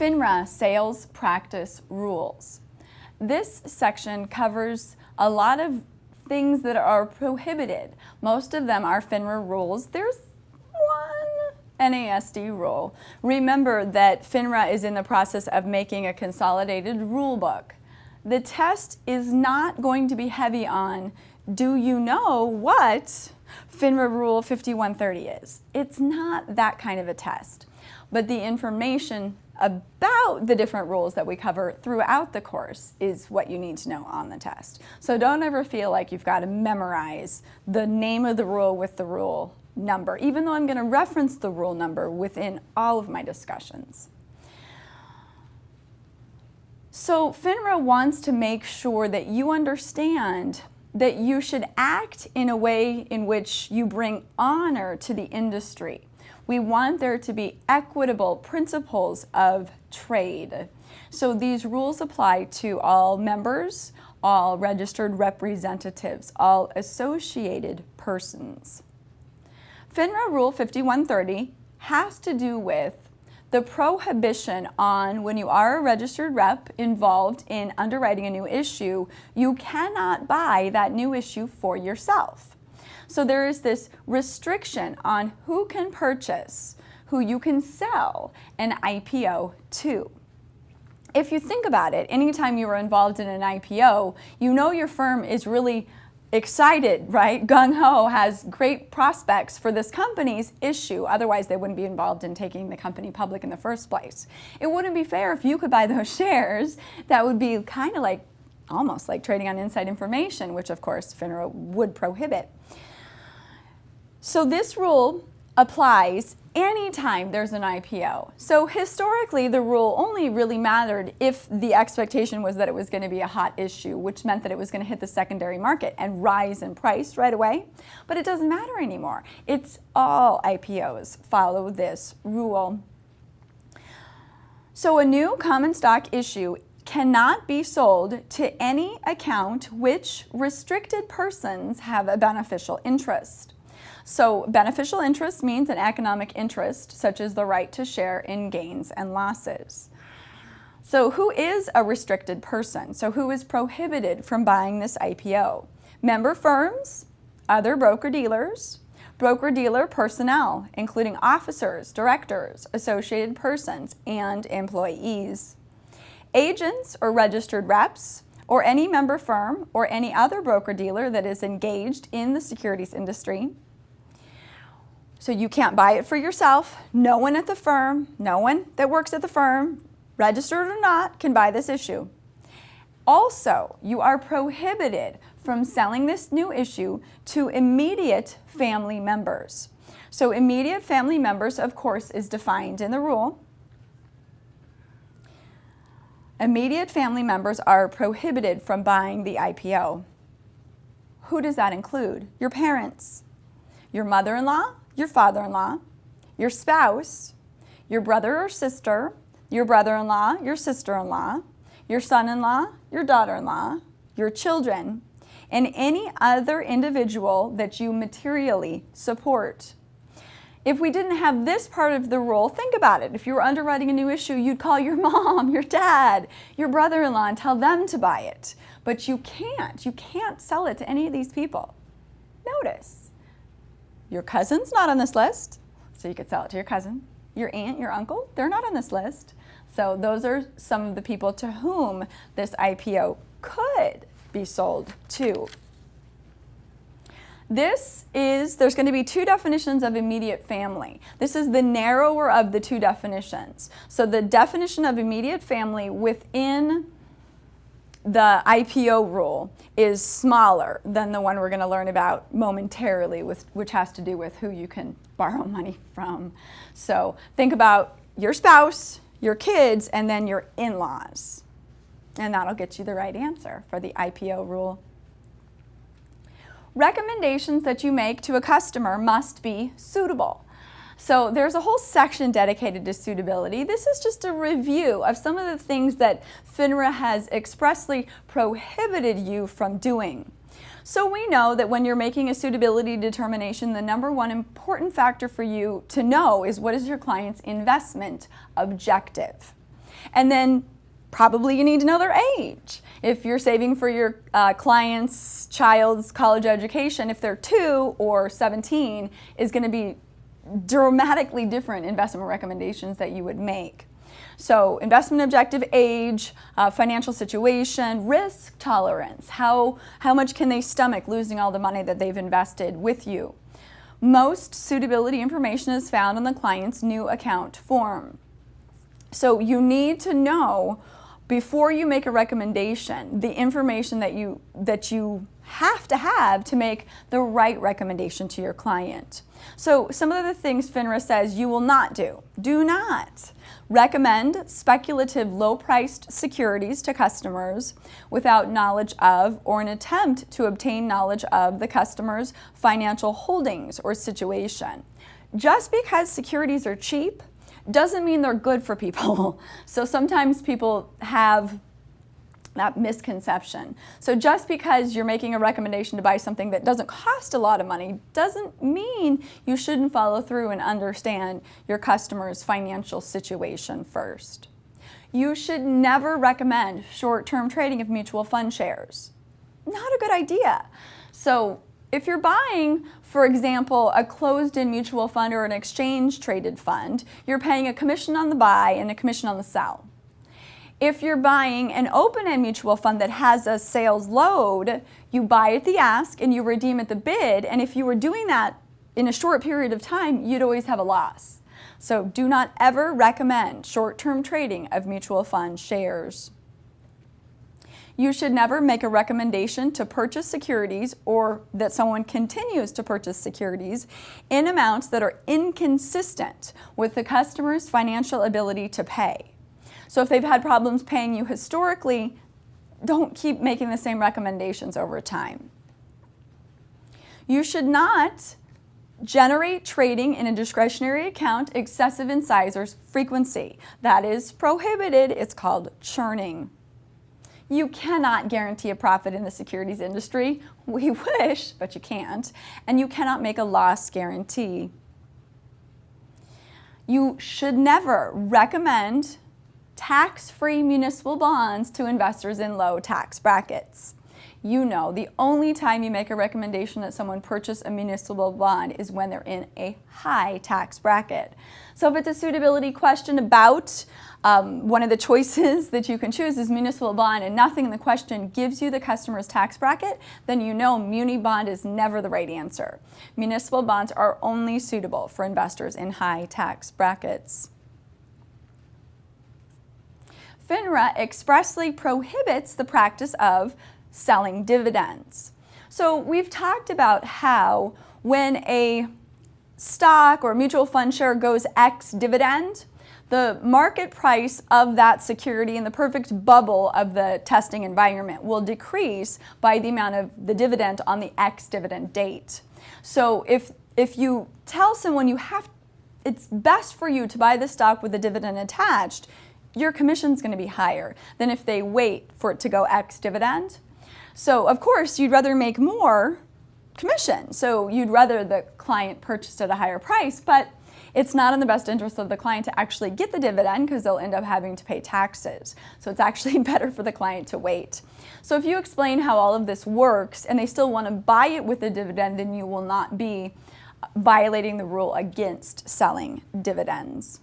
FINRA Sales Practice Rules. This section covers a lot of things that are prohibited. Most of them are FINRA rules. There's one NASD rule. Remember that FINRA is in the process of making a consolidated rule book. The test is not going to be heavy on, do you know what FINRA Rule 5130 is? It's not that kind of a test. But the information about the different rules that we cover throughout the course is what you need to know on the test. So don't ever feel like you've got to memorize the name of the rule with the rule number, even though I'm going to reference the rule number within all of my discussions. So FINRA wants to make sure that you understand that you should act in a way in which you bring honor to the industry. We want there to be equitable principles of trade. So these rules apply to all members, all registered representatives, all associated persons. FINRA Rule 5130 has to do with the prohibition on when you are a registered rep involved in underwriting a new issue, you cannot buy that new issue for yourself. So there is this restriction on who can purchase, who you can sell an IPO to. If you think about it, anytime you are involved in an IPO, you know your firm is really excited, right? Gung-ho, has great prospects for this company's issue. Otherwise, they wouldn't be involved in taking the company public in the first place. It wouldn't be fair if you could buy those shares. That would be kind of like, almost like trading on inside information, which of course FINRA would prohibit. So this rule applies anytime there's an IPO. So historically, the rule only really mattered if the expectation was that it was going to be a hot issue, which meant that it was going to hit the secondary market and rise in price right away. But it doesn't matter anymore. It's all IPOs follow this rule. So a new common stock issue cannot be sold to any account which restricted persons have a beneficial interest. So beneficial interest means an economic interest, such as the right to share in gains and losses. So who is a restricted person? So who is prohibited from buying this IPO? Member firms, other broker-dealers, broker-dealer personnel, including officers, directors, associated persons, and employees. Agents or registered reps, or any member firm or any other broker-dealer that is engaged in the securities industry. So you can't buy it for yourself. No one at the firm, no one that works at the firm, registered or not, can buy this issue. Also, you are prohibited from selling this new issue to immediate family members. So immediate family members, of course, is defined in the rule. Immediate family members are prohibited from buying the IPO. Who does that include? Your parents, your mother-in-law, your father-in-law, your spouse, your brother or sister, your brother-in-law, your sister-in-law, your son-in-law, your daughter-in-law, your children, and any other individual that you materially support. If we didn't have this part of the rule, think about it. If you were underwriting a new issue, you'd call your mom, your dad, your brother-in-law and tell them to buy it. But you can't. You can't sell it to any of these people. Notice. Your cousin's not on this list, so you could sell it to your cousin. Your aunt, your uncle, they're not on this list. So those are some of the people to whom this IPO could be sold to. There's going to be two definitions of immediate family. This is the narrower of the two definitions. So the definition of immediate family within the IPO rule is smaller than the one we're going to learn about momentarily, which has to do with who you can borrow money from. So think about your spouse, your kids, and then your in-laws. And that'll get you the right answer for the IPO rule. Recommendations that you make to a customer must be suitable. So there's a whole section dedicated to suitability. This is just a review of some of the things that FINRA has expressly prohibited you from doing. So we know that when you're making a suitability determination, the number one important factor for you to know is what is your client's investment objective. And then probably you need to know their age. If you're saving for your client's child's college education, if they're 2 or 17, is going to be dramatically different investment recommendations that you would make. So investment objective, age, financial situation, risk tolerance, how much can they stomach losing all the money that they've invested with you. Most suitability information is found on the client's new account form. So you need to know, before you make a recommendation, the information that you have to make the right recommendation to your client. So some of the things FINRA says you will not do. Do not recommend speculative low-priced securities to customers without knowledge of or an attempt to obtain knowledge of the customer's financial holdings or situation. Just because securities are cheap doesn't mean they're good for people. So sometimes people have that misconception. So just because you're making a recommendation to buy something that doesn't cost a lot of money doesn't mean you shouldn't follow through and understand your customer's financial situation first. You should never recommend short-term trading of mutual fund shares. Not a good idea. So if you're buying, for example, a closed-in mutual fund or an exchange-traded fund, you're paying a commission on the buy and a commission on the sell. If you're buying an open-end mutual fund that has a sales load, you buy at the ask and you redeem at the bid, and if you were doing that in a short period of time, you'd always have a loss. So do not ever recommend short-term trading of mutual fund shares. You should never make a recommendation to purchase securities or that someone continues to purchase securities in amounts that are inconsistent with the customer's financial ability to pay. So if they've had problems paying you historically, don't keep making the same recommendations over time. You should not generate trading in a discretionary account excessive in size or frequency. That is prohibited. It's called churning. You cannot guarantee a profit in the securities industry. We wish, but you can't. And you cannot make a loss guarantee. You should never recommend tax-free municipal bonds to investors in low tax brackets. You know, the only time you make a recommendation that someone purchase a municipal bond is when they're in a high tax bracket. So if it's a suitability question about one of the choices that you can choose is municipal bond and nothing in the question gives you the customer's tax bracket, then you know muni bond is never the right answer. Municipal bonds are only suitable for investors in high tax brackets. FINRA expressly prohibits the practice of selling dividends. So we've talked about how when a stock or mutual fund share goes ex-dividend, the market price of that security in the perfect bubble of the testing environment will decrease by the amount of the dividend on the ex-dividend date. So if you tell someone it's best for you to buy the stock with the dividend attached, your commission's going to be higher than if they wait for it to go ex-dividend. So of course you'd rather make more commission. So you'd rather the client purchased at a higher price, but it's not in the best interest of the client to actually get the dividend because they'll end up having to pay taxes. So it's actually better for the client to wait. So if you explain how all of this works and they still want to buy it with a dividend, then you will not be violating the rule against selling dividends.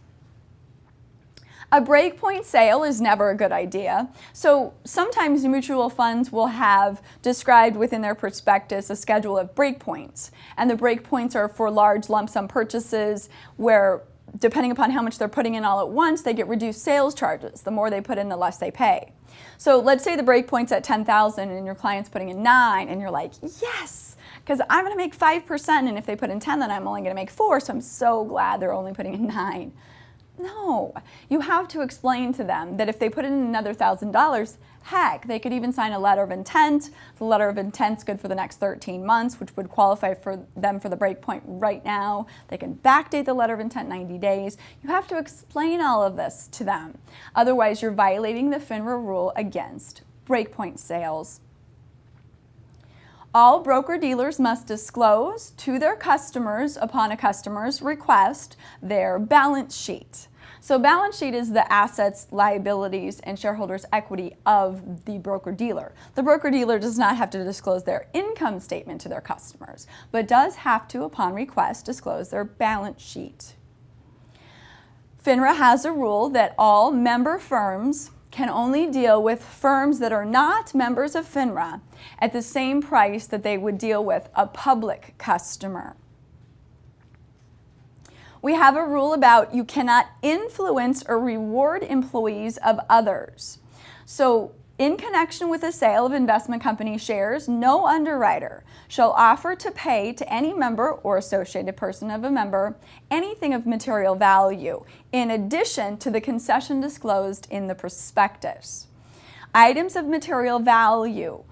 A breakpoint sale is never a good idea. So sometimes mutual funds will have described within their prospectus a schedule of breakpoints. And the breakpoints are for large lump sum purchases where, depending upon how much they're putting in all at once, they get reduced sales charges. The more they put in, the less they pay. So let's say the breakpoint's at $10,000 and your client's putting in $9,000 and you're like, yes, because I'm going to make 5%, and if they put in 10, then I'm only going to make 4, so I'm so glad they're only putting in 9. No, you have to explain to them that if they put in another $1,000, heck, they could even sign a letter of intent. The letter of intent's good for the next 13 months, which would qualify for them for the breakpoint right now. They can backdate the letter of intent 90 days. You have to explain all of this to them. Otherwise, you're violating the FINRA rule against breakpoint sales. All broker-dealers must disclose to their customers, upon a customer's request, their balance sheet. So balance sheet is the assets, liabilities, and shareholders' equity of the broker-dealer. The broker-dealer does not have to disclose their income statement to their customers, but does have to, upon request, disclose their balance sheet. FINRA has a rule that all member firms can only deal with firms that are not members of FINRA at the same price that they would deal with a public customer. We have a rule about you cannot influence or reward employees of others. So in connection with the sale of investment company shares, no underwriter shall offer to pay to any member or associated person of a member anything of material value, in addition to the concession disclosed in the prospectus. Items of material value,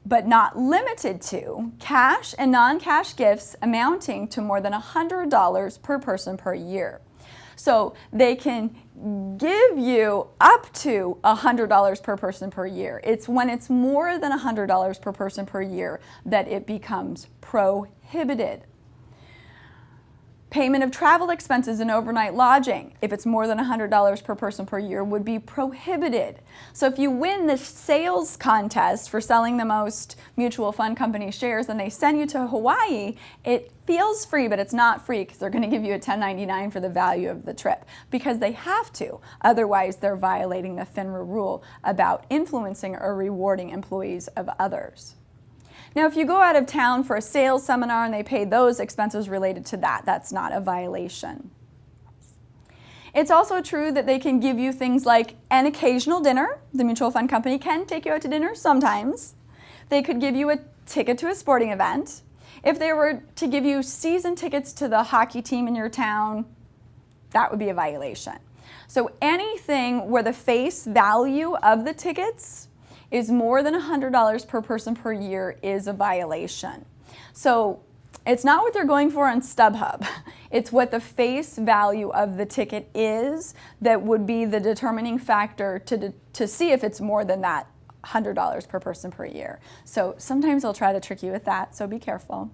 but not limited to, cash and non-cash gifts amounting to more than $100 per person per year. So they can give you up to $100 per person per year. It's when it's more than $100 per person per year that it becomes prohibited. Payment of travel expenses and overnight lodging, if it's more than $100 per person per year, would be prohibited. So if you win the sales contest for selling the most mutual fund company shares and they send you to Hawaii, it feels free, but it's not free because they're going to give you a 1099 for the value of the trip because they have to. Otherwise, they're violating the FINRA rule about influencing or rewarding employees of others. Now, if you go out of town for a sales seminar and they pay those expenses related to that, that's not a violation. It's also true that they can give you things like an occasional dinner. The mutual fund company can take you out to dinner sometimes. They could give you a ticket to a sporting event. If they were to give you season tickets to the hockey team in your town, that would be a violation. So anything where the face value of the tickets is more than $100 per person per year is a violation. So it's not what they're going for on StubHub. It's what the face value of the ticket is that would be the determining factor to see if it's more than that $100 per person per year. So sometimes they'll try to trick you with that, so be careful.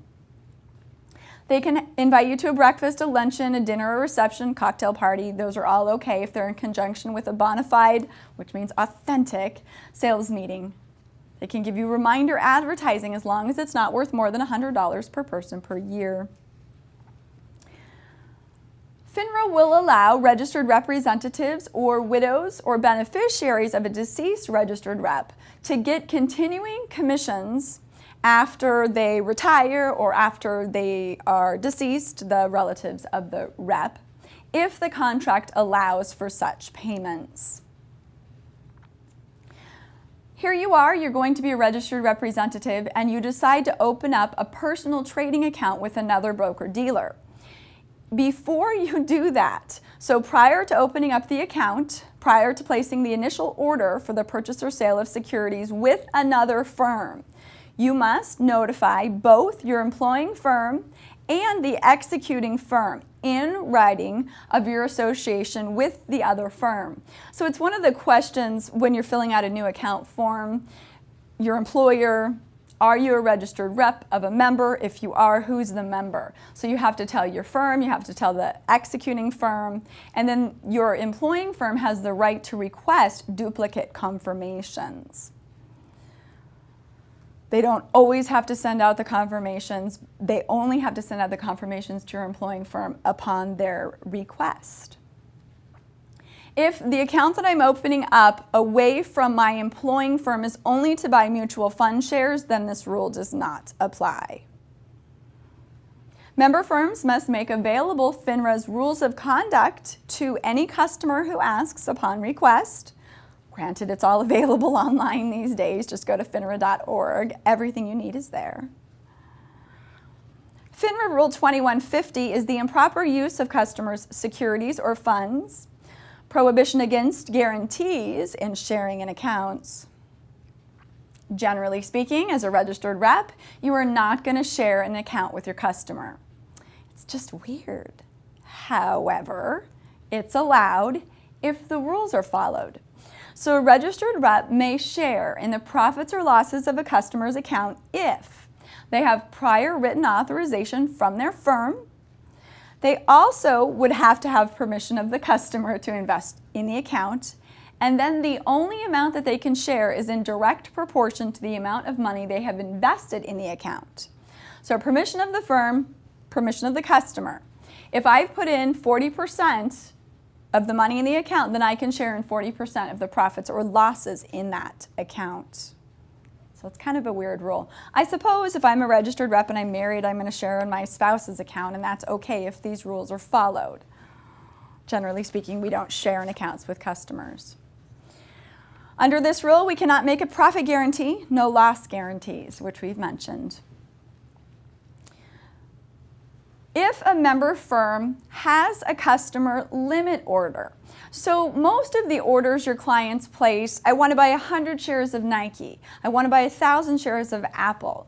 They can invite you to a breakfast, a luncheon, a dinner, a reception, cocktail party. Those are all okay if they're in conjunction with a bona fide, which means authentic, sales meeting. They can give you reminder advertising as long as it's not worth more than $100 per person per year. FINRA will allow registered representatives or widows or beneficiaries of a deceased registered rep to get continuing commissions after they retire or after they are deceased, the relatives of the rep, if the contract allows for such payments. Here you are, you're going to be a registered representative and you decide to open up a personal trading account with another broker-dealer. Before you do that, so prior to opening up the account, prior to placing the initial order for the purchase or sale of securities with another firm, you must notify both your employing firm and the executing firm in writing of your association with the other firm. So it's one of the questions when you're filling out a new account form, your employer, are you a registered rep of a member? If you are, who's the member? So you have to tell your firm, you have to tell the executing firm, and then your employing firm has the right to request duplicate confirmations. They don't always have to send out the confirmations. They only have to send out the confirmations to your employing firm upon their request. If the account that I'm opening up away from my employing firm is only to buy mutual fund shares, then this rule does not apply. Member firms must make available FINRA's rules of conduct to any customer who asks upon request. Granted, it's all available online these days. Just go to finra.org. Everything you need is there. FINRA Rule 2150 is the improper use of customers' securities or funds, prohibition against guarantees in sharing in accounts. Generally speaking, as a registered rep, you are not going to share an account with your customer. It's just weird. However, it's allowed if the rules are followed. So a registered rep may share in the profits or losses of a customer's account if they have prior written authorization from their firm, They also would have to have permission of the customer to invest in the account, and then the only amount that they can share is in direct proportion to the amount of money they have invested in the account. So permission of the firm, permission of the customer. If I've put in 40% of the money in the account, then I can share in 40% of the profits or losses in that account. So it's kind of a weird rule. I suppose if I'm a registered rep and I'm married, I'm going to share in my spouse's account, and that's okay if these rules are followed. Generally speaking, we don't share in accounts with customers. Under this rule, we cannot make a profit guarantee, no loss guarantees, which we've mentioned. If a member firm has a customer limit order, so most of the orders your clients place, I want to buy 100 shares of Nike, I want to buy 1,000 shares of Apple.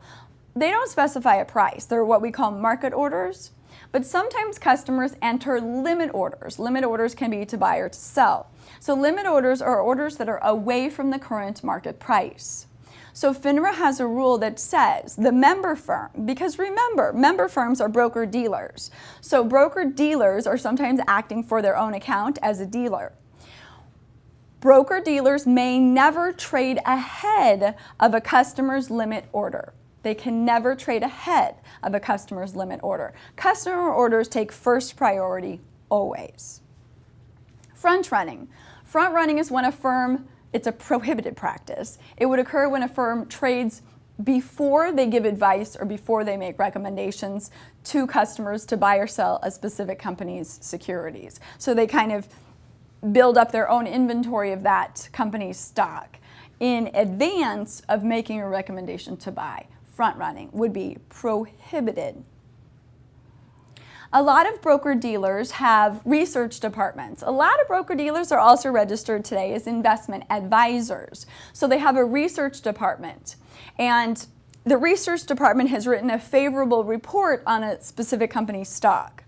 They don't specify a price. They're what we call market orders. But sometimes customers enter limit orders. Limit orders can be to buy or to sell. So limit orders are orders that are away from the current market price. So FINRA has a rule that says the member firm, because remember, member firms are broker-dealers. So broker-dealers are sometimes acting for their own account as a dealer. Broker-dealers may never trade ahead of a customer's limit order. They can never trade ahead of a customer's limit order. Customer orders take first priority always. Front running. Front running is when a firm, it's a prohibited practice. It would occur when a firm trades before they give advice or before they make recommendations to customers to buy or sell a specific company's securities. So they kind of build up their own inventory of that company's stock in advance of making a recommendation to buy. Front running would be prohibited. A lot of broker-dealers have research departments. A lot of broker-dealers are also registered today as investment advisors. So they have a research department. And the research department has written a favorable report on a specific company's stock.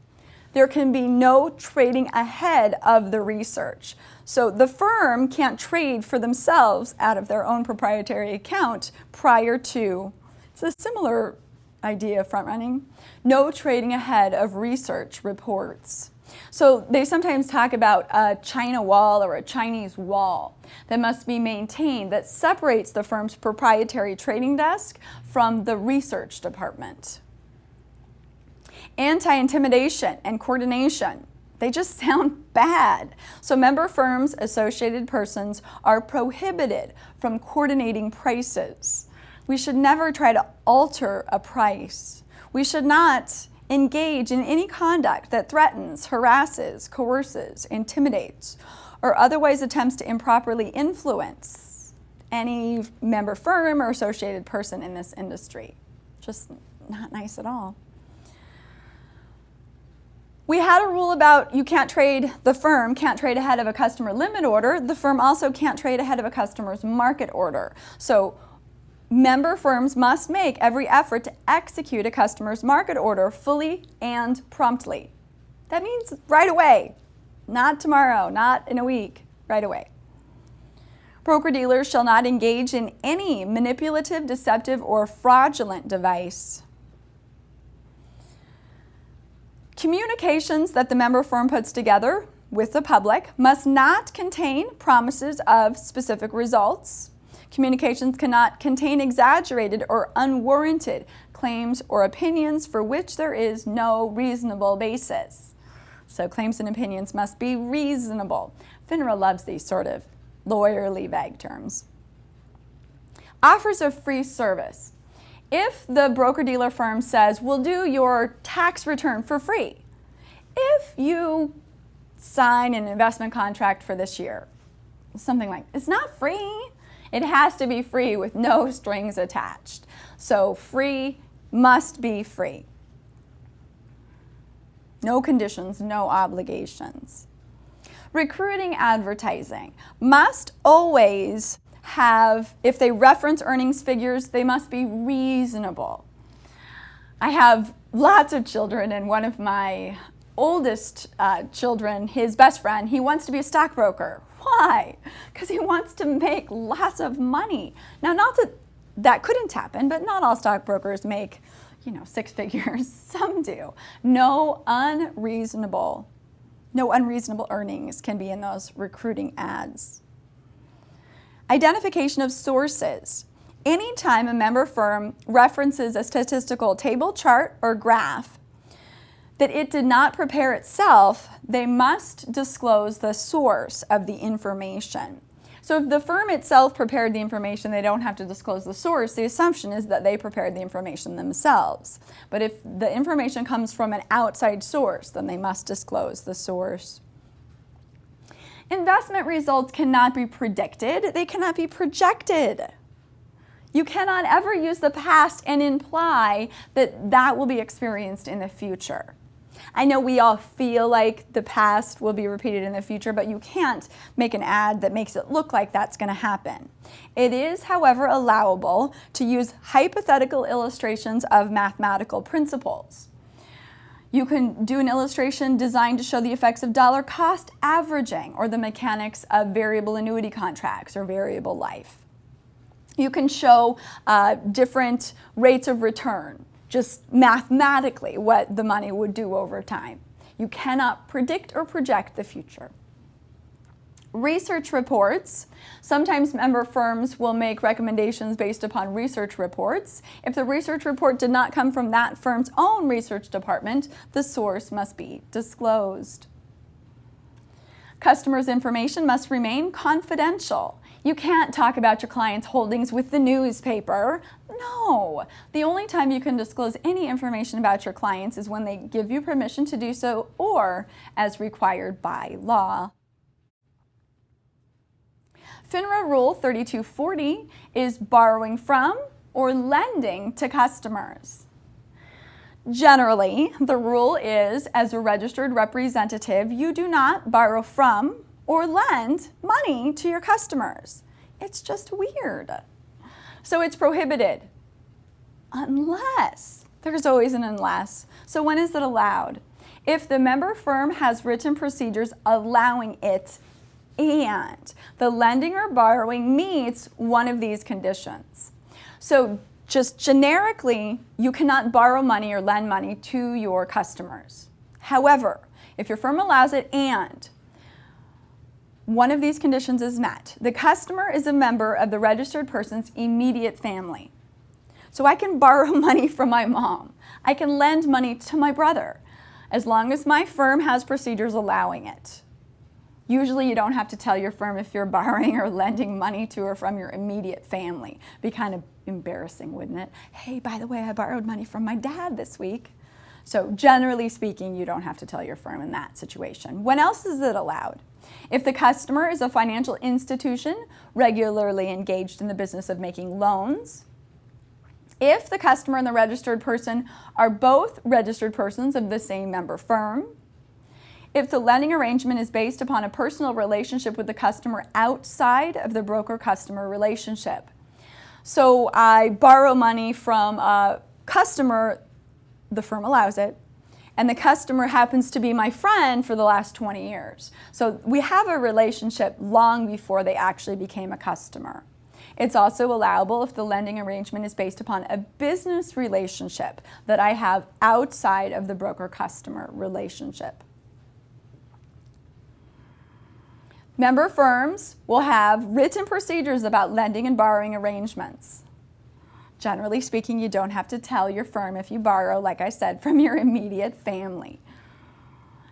There can be no trading ahead of the research. So the firm can't trade for themselves out of their own proprietary account prior to, it's a similar idea of front running. No trading ahead of research reports. So they sometimes talk about a China wall or a Chinese wall that must be maintained that separates the firm's proprietary trading desk from the research department. Anti-intimidation and coordination. They just sound bad. So member firms, associated persons are prohibited from coordinating prices. We should never try to alter a price. We should not engage in any conduct that threatens, harasses, coerces, intimidates, or otherwise attempts to improperly influence any member firm or associated person in this industry. Just not nice at all. We had a rule about you can't trade, the firm can't trade ahead of a customer limit order. The firm also can't trade ahead of a customer's market order. So member firms must make every effort to execute a customer's market order fully and promptly. That means right away, not tomorrow, not in a week, right away. Broker-dealers shall not engage in any manipulative, deceptive, or fraudulent device. Communications that the member firm puts together with the public must not contain promises of specific results. Communications cannot contain exaggerated or unwarranted claims or opinions for which there is no reasonable basis. So claims and opinions must be reasonable. FINRA loves these sort of lawyerly vague terms. Offers of free service. If the broker-dealer firm says, we'll do your tax return for free if you sign an investment contract for this year, something like, it's not free. It has to be free with no strings attached. So free must be free. No conditions, no obligations. Recruiting advertising must always have, if they reference earnings figures, they must be reasonable. I have lots of children, and one of my oldest children, his best friend, he wants to be a stockbroker. Why? Because he wants to make lots of money. Now, not that that couldn't happen, but not all stockbrokers make, 6 figures. Some do. No unreasonable earnings can be in those recruiting ads. Identification of sources. Anytime a member firm references a statistical table, chart, or graph that it did not prepare itself, they must disclose the source of the information. So if the firm itself prepared the information, they don't have to disclose the source. The assumption is that they prepared the information themselves. But if the information comes from an outside source, then they must disclose the source. Investment results cannot be predicted. They cannot be projected. You cannot ever use the past and imply that that will be experienced in the future. I know we all feel like the past will be repeated in the future, but you can't make an ad that makes it look like that's going to happen. It is, however, allowable to use hypothetical illustrations of mathematical principles. You can do an illustration designed to show the effects of dollar cost averaging or the mechanics of variable annuity contracts or variable life. You can show different rates of return, just mathematically what the money would do over time. You cannot predict or project the future. Research reports. Sometimes member firms will make recommendations based upon research reports. If the research report did not come from that firm's own research department, the source must be disclosed. Customers' information must remain confidential. You can't talk about your client's holdings with the newspaper. No. The only time you can disclose any information about your clients is when they give you permission to do so or as required by law. FINRA Rule 3240 is borrowing from or lending to customers. Generally, the rule is, as a registered representative, you do not borrow from or lend money to your customers. It's just weird. So it's prohibited unless, there's always an unless. So when is it allowed? If the member firm has written procedures allowing it and the lending or borrowing meets one of these conditions. So just generically, you cannot borrow money or lend money to your customers. However, if your firm allows it and one of these conditions is met, the customer is a member of the registered person's immediate family. So I can borrow money from my mom. I can lend money to my brother, as long as my firm has procedures allowing it. Usually you don't have to tell your firm if you're borrowing or lending money to or from your immediate family. It'd be kind of embarrassing, wouldn't it? Hey, by the way, I borrowed money from my dad this week. So generally speaking, you don't have to tell your firm in that situation. When else is it allowed? If the customer is a financial institution regularly engaged in the business of making loans, if the customer and the registered person are both registered persons of the same member firm, if the lending arrangement is based upon a personal relationship with the customer outside of the broker-customer relationship. So I borrow money from a customer, the firm allows it, and the customer happens to be my friend for the last 20 years. So we have a relationship long before they actually became a customer. It's also allowable if the lending arrangement is based upon a business relationship that I have outside of the broker-customer relationship. Member firms will have written procedures about lending and borrowing arrangements. Generally speaking, you don't have to tell your firm if you borrow, like I said, from your immediate family.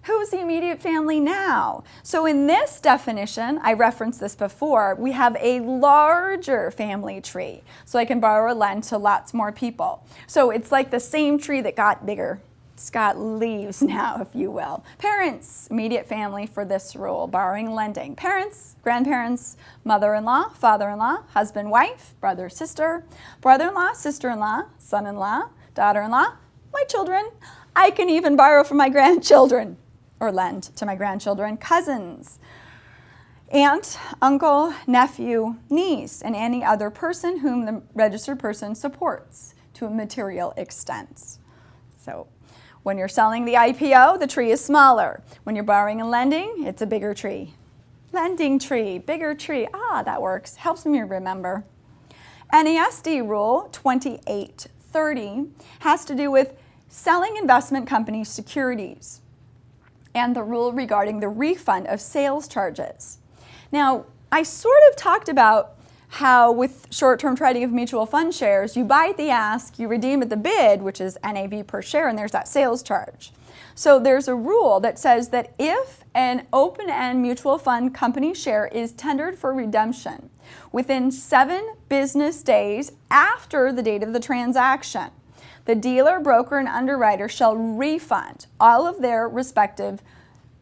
Who's the immediate family now? So in this definition, I referenced this before, we have a larger family tree. So I can borrow or lend to lots more people. So it's like the same tree that got bigger. It's got leaves now, if you will. Parents, immediate family for this rule, borrowing and lending. Parents, grandparents, mother-in-law, father-in-law, husband, wife, brother, sister, brother-in-law, sister-in-law, son-in-law, daughter-in-law, my children. I can even borrow from my grandchildren or lend to my grandchildren, cousins, aunt, uncle, nephew, niece, and any other person whom the registered person supports to a material extent. So when you're selling the IPO, the tree is smaller. When you're borrowing and lending, it's a bigger tree. Lending tree, bigger tree. Ah, that works. Helps me remember. NASD Rule 2830. 8.30 has to do with selling investment company securities and the rule regarding the refund of sales charges. Now, I sort of talked about how with short-term trading of mutual fund shares, you buy at the ask, you redeem at the bid, which is NAV per share, and there's that sales charge. So there's a rule that says that if an open-end mutual fund company share is tendered for redemption within 7 business days after the date of the transaction, the dealer, broker, and underwriter shall refund all of their respective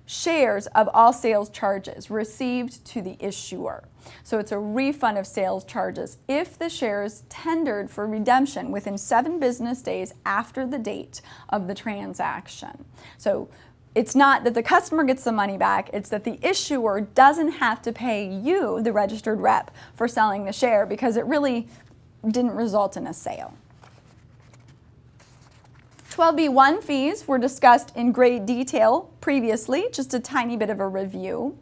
shares of all sales charges received to the issuer. So it's a refund of sales charges if the share is tendered for redemption within 7 business days after the date of the transaction. So it's not that the customer gets the money back, it's that the issuer doesn't have to pay you, the registered rep, for selling the share because it really didn't result in a sale. 12B1 fees were discussed in great detail previously, just a tiny bit of a review.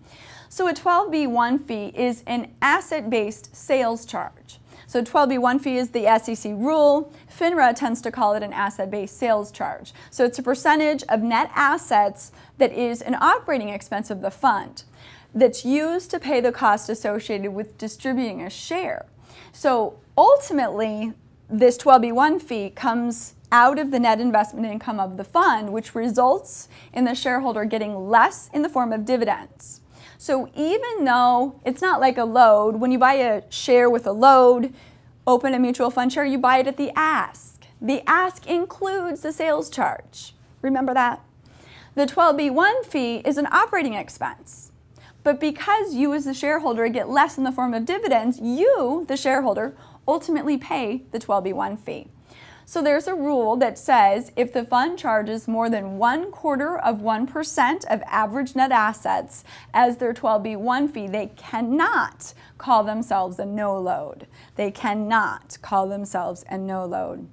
So a 12B1 fee is an asset-based sales charge. So 12B1 fee is the SEC rule. FINRA tends to call it an asset-based sales charge. So it's a percentage of net assets that is an operating expense of the fund that's used to pay the cost associated with distributing a share. So ultimately, this 12B1 fee comes out of the net investment income of the fund, which results in the shareholder getting less in the form of dividends. So even though it's not like a load, when you buy a share with a load, open a mutual fund share, you buy it at the ask. The ask includes the sales charge. Remember that? The 12B1 fee is an operating expense. But because you as the shareholder get less in the form of dividends, you, the shareholder, ultimately pay the 12B1 fee. So there's a rule that says if the fund charges more than 0.25% of average net assets as their 12B1 fee, they cannot call themselves a no-load. They cannot call themselves a no-load.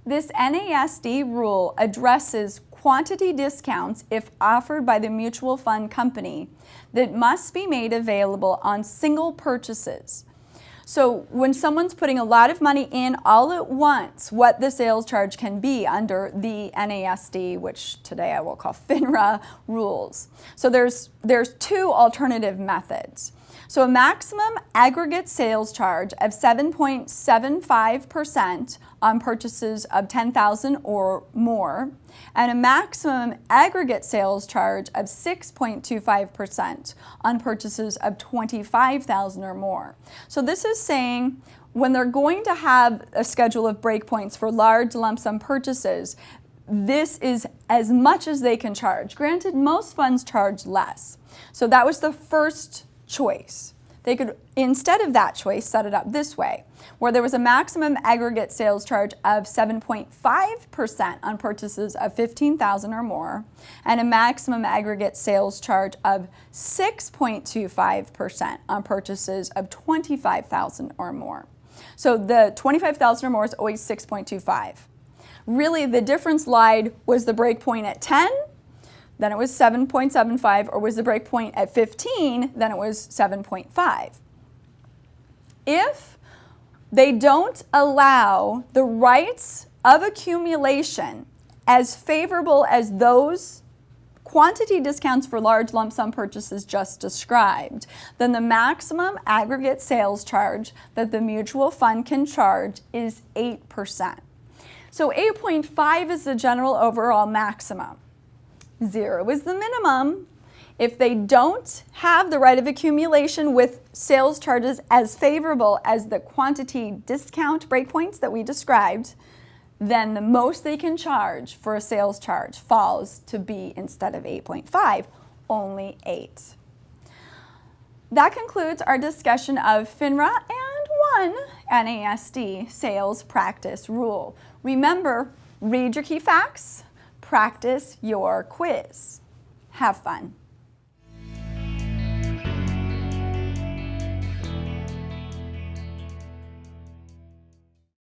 This NASD rule addresses quantity discounts if offered by the mutual fund company that must be made available on single purchases. So when someone's putting a lot of money in all at once, what the sales charge can be under the NASD, which today I will call FINRA rules. So there's 2 alternative methods. So a maximum aggregate sales charge of 7.75% on purchases of $10,000 or more, and a maximum aggregate sales charge of 6.25% on purchases of $25,000 or more. So this is saying when they're going to have a schedule of breakpoints for large lump sum purchases, this is as much as they can charge. Granted, most funds charge less. So that was the first choice. They could, instead of that choice, set it up this way, where there was a maximum aggregate sales charge of 7.5% on purchases of $15,000 or more, and a maximum aggregate sales charge of 6.25% on purchases of $25,000 or more. So the $25,000 or more is always 6.25. Really, the difference was the break point at 10, then it was 7.75, or was the break point at 15, then it was 7.5. If they don't allow the rights of accumulation as favorable as those quantity discounts for large lump sum purchases just described, then the maximum aggregate sales charge that the mutual fund can charge is 8%. So 8.5 is the general overall maximum. 0 is the minimum. If they don't have the right of accumulation with sales charges as favorable as the quantity discount breakpoints that we described, then the most they can charge for a sales charge falls to be, instead of 8.5, only 8. That concludes our discussion of FINRA and 1 NASD sales practice rule. Remember, read your key facts, practice your quiz. Have fun.